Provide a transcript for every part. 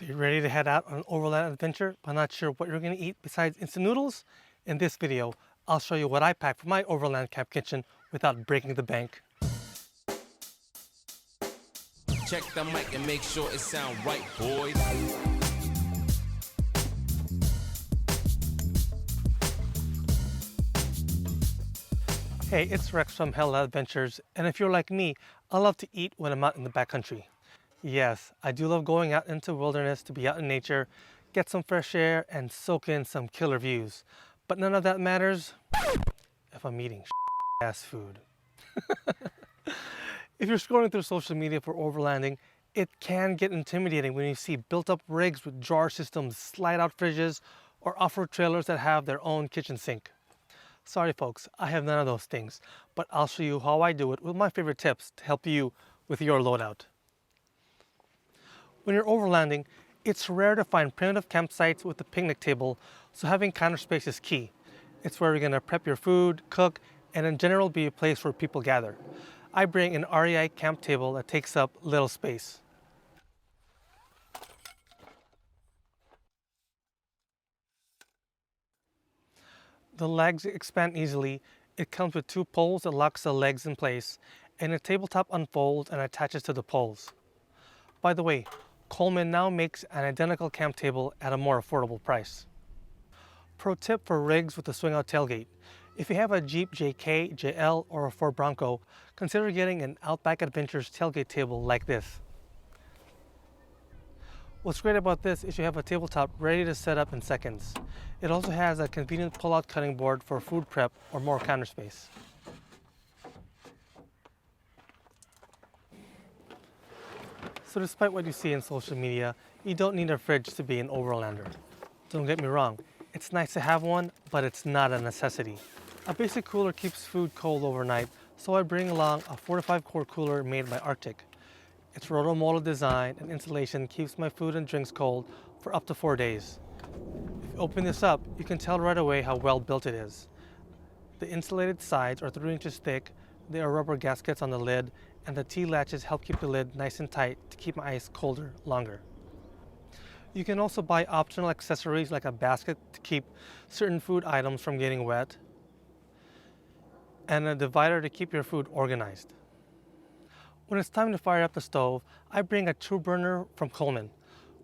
So you're ready to head out on an overland adventure but not sure what you're going to eat besides instant noodles? In this video, I'll show you what I pack for my overland camp kitchen without breaking the bank. Check the mic and make sure it sound right, boys. Hey, it's Rex from Hell Adventures, and if you're like me, I love to eat when I'm out in the backcountry. Yes, I do love going out into the wilderness to be out in nature, get some fresh air, and soak in some killer views. But none of that matters if I'm eating ass food. If you're scrolling through social media for overlanding, it can get intimidating when you see built-up rigs with drawer systems, slide-out fridges, or off-road trailers that have their own kitchen sink. Sorry folks, I have none of those things, but I'll show you how I do it with my favorite tips to help you with your loadout. When you're overlanding, it's rare to find primitive campsites with a picnic table, so having Counterspace is key. It's where you're going to prep your food, cook, and in general be a place where people gather. I bring an REI camp table that takes up little space. The legs expand easily. It comes with two poles that locks the legs in place, and a tabletop unfolds and attaches to the poles. By the way, Coleman now makes an identical camp table at a more affordable price. Pro tip for rigs with a swing-out tailgate. If you have a Jeep JK, JL, or a Ford Bronco, consider getting an Outback Adventures tailgate table like this. What's great about this is you have a tabletop ready to set up in seconds. It also has a convenient pull-out cutting board for food prep or more counter space. So despite what you see in social media, you don't need a fridge to be an overlander. Don't get me wrong, it's nice to have one, but it's not a necessity. A basic cooler keeps food cold overnight, so I bring along a 4 to 5 quart cooler made by Arctic. Its roto-molded design and insulation keeps my food and drinks cold for up to 4 days. If you open this up, you can tell right away how well built it is. The insulated sides are 3 inches thick, there are rubber gaskets on the lid, and the T-latches help keep the lid nice and tight to keep my ice colder longer. You can also buy optional accessories like a basket to keep certain food items from getting wet, and a divider to keep your food organized. When it's time to fire up the stove, I bring a 2-burner from Coleman.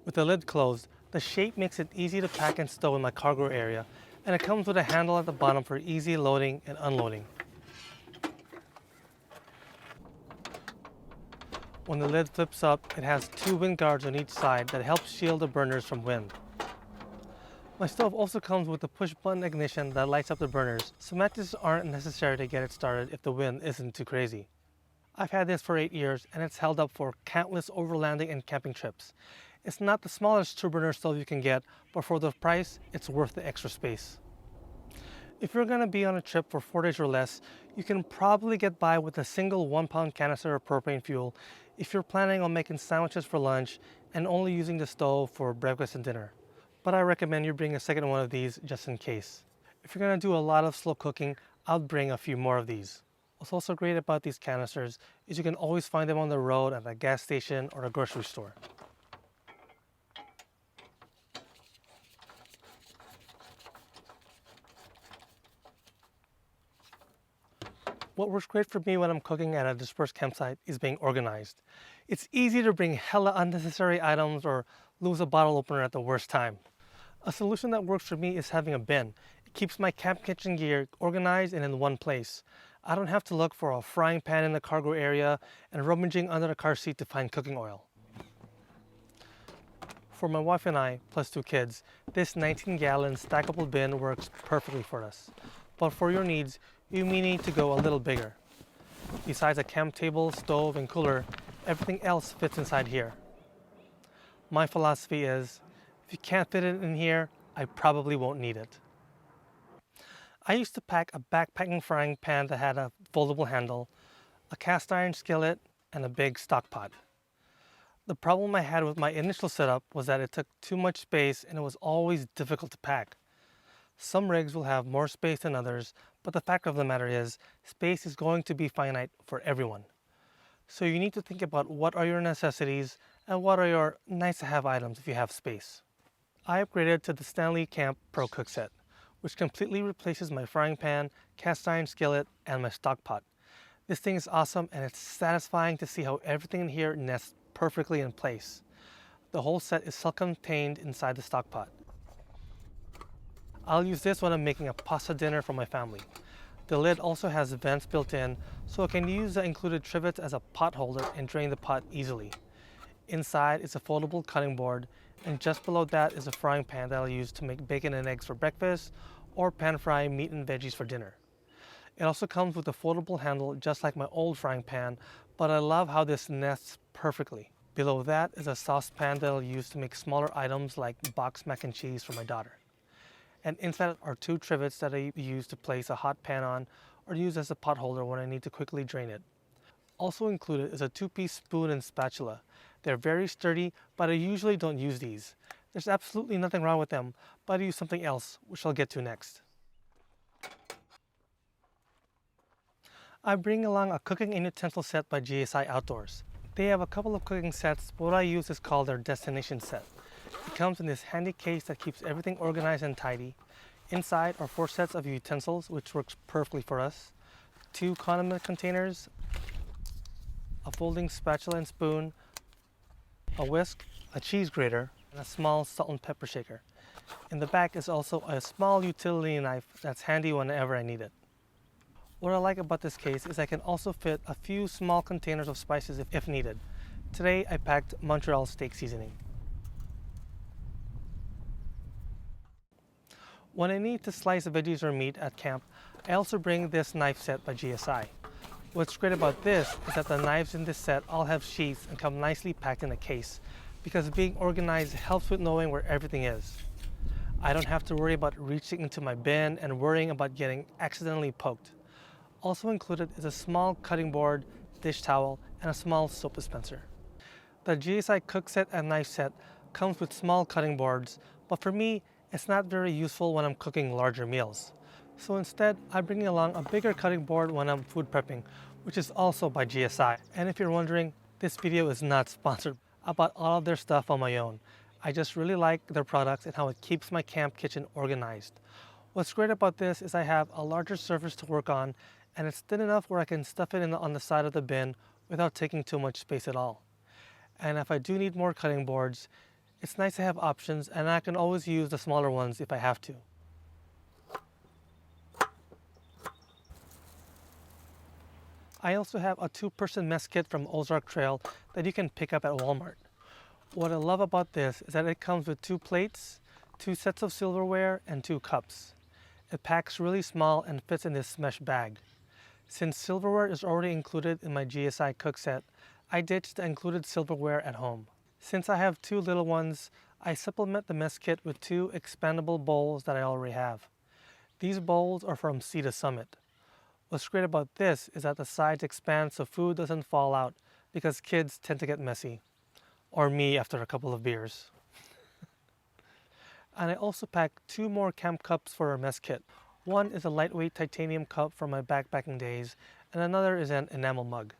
With the lid closed, the shape makes it easy to pack and stow in my cargo area, and it comes with a handle at the bottom for easy loading and unloading. When the lid flips up, it has 2 wind guards on each side that help shield the burners from wind. My stove also comes with a push-button ignition that lights up the burners, so matches aren't necessary to get it started if the wind isn't too crazy. I've had this for 8 years and it's held up for countless overlanding and camping trips. It's not the smallest 2-burner stove you can get, but for the price, it's worth the extra space. If you're going to be on a trip for 4 days or less, you can probably get by with a single 1-pound canister of propane fuel if you're planning on making sandwiches for lunch and only using the stove for breakfast and dinner. But I recommend you bring a second one of these just in case. If you're going to do a lot of slow cooking, I'll bring a few more of these. What's also great about these canisters is you can always find them on the road at a gas station or a grocery store. What works great for me when I'm cooking at a dispersed campsite is being organized. It's easy to bring hella unnecessary items or lose a bottle opener at the worst time. A solution that works for me is having a bin. It keeps my camp kitchen gear organized and in one place. I don't have to look for a frying pan in the cargo area and rummaging under the car seat to find cooking oil. For my wife and I, plus 2 kids, this 19-gallon stackable bin works perfectly for us. But for your needs, you may need to go a little bigger. Besides a camp table, stove, and cooler, everything else fits inside here. My philosophy is, if you can't fit it in here, I probably won't need it. I used to pack a backpacking frying pan that had a foldable handle, a cast iron skillet, and a big stock pot. The problem I had with my initial setup was that it took too much space and it was always difficult to pack. Some rigs will have more space than others, but the fact of the matter is, space is going to be finite for everyone. So you need to think about what are your necessities And what are your nice to have items if you have space? I upgraded to the Stanley Camp Pro Cook Set, which completely replaces my frying pan, cast iron skillet, and my stock pot. This thing is awesome, and it's satisfying to see how everything in here nests perfectly in place. The whole set is self-contained inside the stock pot. I'll use this when I'm making a pasta dinner for my family. The lid also has vents built in, so I can use the included trivets as a pot holder and drain the pot easily. Inside is a foldable cutting board, and just below that is a frying pan that I'll use to make bacon and eggs for breakfast or pan fry meat and veggies for dinner. It also comes with a foldable handle just like my old frying pan, but I love how this nests perfectly. Below that is a saucepan that I'll use to make smaller items like boxed mac and cheese for my daughter. And inside are two trivets that I use to place a hot pan on or use as a pot holder when I need to quickly drain it. Also included is a two-piece spoon and spatula. They're very sturdy, but I usually don't use these. There's absolutely nothing wrong with them, but I use something else, which I'll get to next. I bring along a cooking and utensil set by GSI Outdoors. They have a couple of cooking sets, but what I use is called their destination set. It comes in this handy case that keeps everything organized and tidy. Inside are 4 sets of utensils, which works perfectly for us. 2 condiment containers, a folding spatula and spoon, a whisk, a cheese grater, and a small salt and pepper shaker. In the back is also a small utility knife that's handy whenever I need it. What I like about this case is I can also fit a few small containers of spices if needed. Today I packed Montreal steak seasoning. When I need to slice veggies or meat at camp, I also bring this knife set by GSI. What's great about this is that the knives in this set all have sheaths and come nicely packed in a case, because being organized helps with knowing where everything is. I don't have to worry about reaching into my bin and worrying about getting accidentally poked. Also included is a small cutting board, dish towel, and a small soap dispenser. The GSI cook set and knife set comes with small cutting boards, but for me, it's not very useful when I'm cooking larger meals. So instead, I bring along a bigger cutting board when I'm food prepping, which is also by GSI. And if you're wondering, this video is not sponsored. I bought all of their stuff on my own. I just really like their products and how it keeps my camp kitchen organized. What's great about this is I have a larger surface to work on, and it's thin enough where I can stuff it on the side of the bin without taking too much space at all. And if I do need more cutting boards, it's nice to have options, and I can always use the smaller ones if I have to. I also have a 2-person mess kit from Ozark Trail that you can pick up at Walmart. What I love about this is that it comes with 2 plates, 2 sets of silverware, and 2 cups. It packs really small and fits in this mesh bag. Since silverware is already included in my GSI cook set, I ditched the included silverware at home. Since I have 2 little ones, I supplement the mess kit with 2 expandable bowls that I already have. These bowls are from Sea to Summit. What's great about this is that the sides expand so food doesn't fall out, because kids tend to get messy. Or me after a couple of beers. And I also packed 2 more camp cups for our mess kit. One is a lightweight titanium cup from my backpacking days, and another is an enamel mug.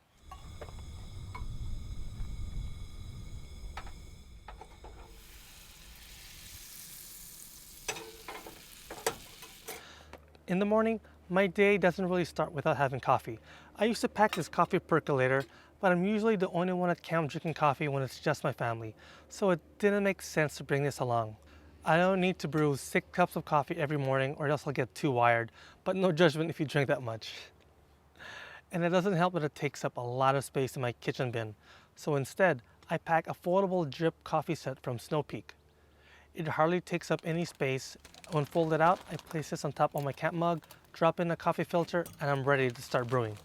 In the morning, my day doesn't really start without having coffee. I used to pack this coffee percolator, but I'm usually the only one at camp drinking coffee when it's just my family, so it didn't make sense to bring this along. I don't need to brew 6 cups of coffee every morning or else I'll get too wired, but no judgment if you drink that much. And it doesn't help that it takes up a lot of space in my kitchen bin, so instead, I pack a foldable drip coffee set from Snow Peak. It hardly takes up any space. When folded out, I place this on top of my camp mug, drop in a coffee filter, and I'm ready to start brewing.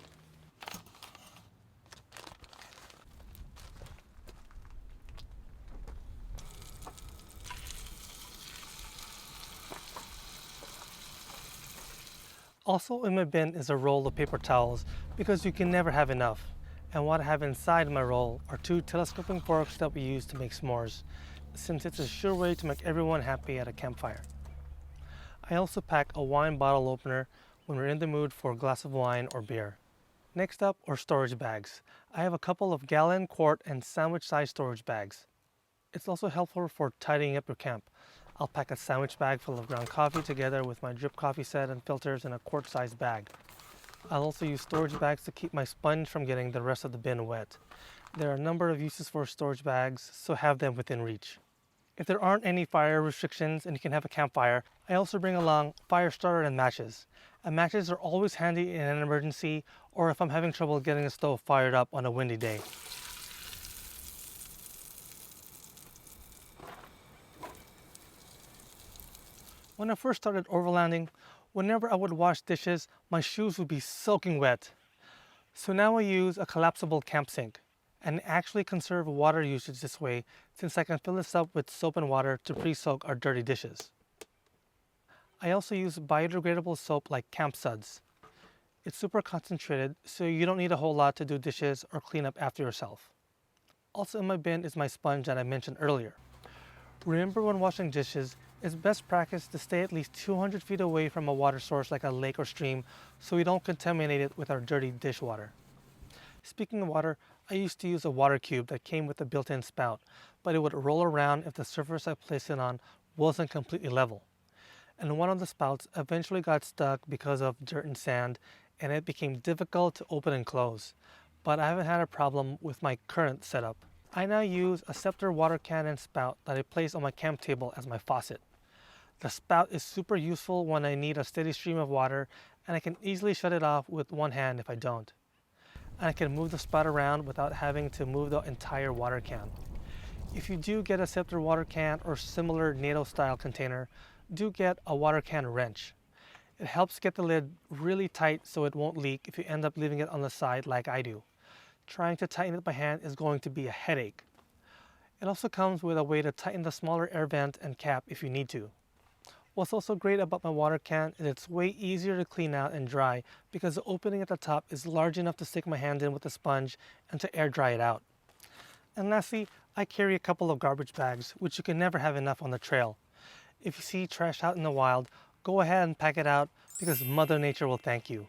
Also in my bin is a roll of paper towels, because you can never have enough. And what I have inside my roll are 2 telescoping forks that we use to make s'mores, since it's a sure way to make everyone happy at a campfire. I also pack a wine bottle opener when we're in the mood for a glass of wine or beer. Next up are storage bags. I have a couple of gallon, quart, and sandwich-sized storage bags. It's also helpful for tidying up your camp. I'll pack a sandwich bag full of ground coffee together with my drip coffee set and filters in a quart-sized bag. I'll also use storage bags to keep my sponge from getting the rest of the bin wet. There are a number of uses for storage bags, so have them within reach. If there aren't any fire restrictions and you can have a campfire, I also bring along fire starter and matches. And matches are always handy in an emergency or if I'm having trouble getting the stove fired up on a windy day. When I first started overlanding, whenever I would wash dishes, my shoes would be soaking wet. So now I use a collapsible camp sink and actually conserve water usage this way since I can fill this up with soap and water to pre-soak our dirty dishes. I also use biodegradable soap like Camp Suds. It's super concentrated, so you don't need a whole lot to do dishes or clean up after yourself. Also in my bin is my sponge that I mentioned earlier. Remember when washing dishes, it's best practice to stay at least 200 feet away from a water source like a lake or stream so we don't contaminate it with our dirty dishwater. Speaking of water, I used to use a water cube that came with a built-in spout, but it would roll around if the surface I placed it on wasn't completely level. And one of the spouts eventually got stuck because of dirt and sand, and it became difficult to open and close. But I haven't had a problem with my current setup. I now use a Scepter water cannon spout that I place on my camp table as my faucet. The spout is super useful when I need a steady stream of water, and I can easily shut it off with one hand if I don't. And I can move the spout around without having to move the entire water can. If you do get a Scepter water can or similar NATO style container, do get a water can wrench. It helps get the lid really tight so it won't leak if you end up leaving it on the side like I do. Trying to tighten it by hand is going to be a headache. It also comes with a way to tighten the smaller air vent and cap if you need to. What's also great about my water can is it's way easier to clean out and dry because the opening at the top is large enough to stick my hand in with a sponge and to air dry it out. And lastly, I carry a couple of garbage bags, which you can never have enough on the trail. If you see trash out in the wild, go ahead and pack it out because Mother Nature will thank you.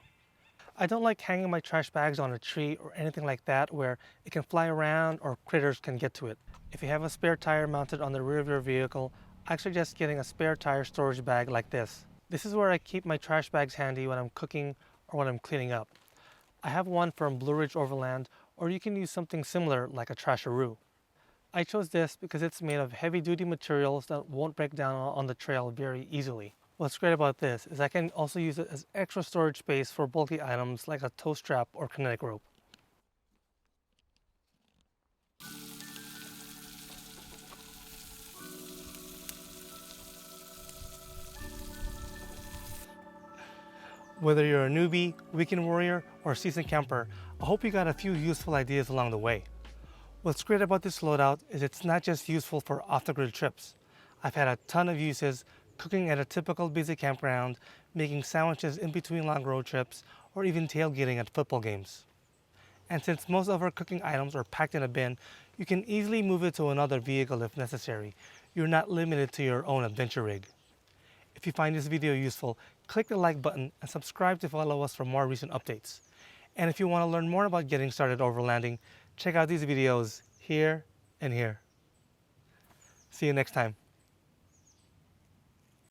I don't like hanging my trash bags on a tree or anything like that where it can fly around or critters can get to it. If you have a spare tire mounted on the rear of your vehicle, I suggest getting a spare tire storage bag like this. This is where I keep my trash bags handy when I'm cooking or when I'm cleaning up. I have one from Blue Ridge Overland, or you can use something similar like a Trasharoo. I chose this because it's made of heavy-duty materials that won't break down on the trail very easily. What's great about this is I can also use it as extra storage space for bulky items like a tow strap or kinetic rope. Whether you're a newbie, weekend warrior, or a seasoned camper, I hope you got a few useful ideas along the way. What's great about this loadout is it's not just useful for off-the-grid trips. I've had a ton of uses cooking at a typical busy campground, making sandwiches in between long road trips, or even tailgating at football games. And since most of our cooking items are packed in a bin, you can easily move it to another vehicle if necessary. You're not limited to your own adventure rig. If you find this video useful, click the like button and subscribe to follow us for more recent updates. And if you want to learn more about getting started overlanding, check out these videos here and here. See you next time.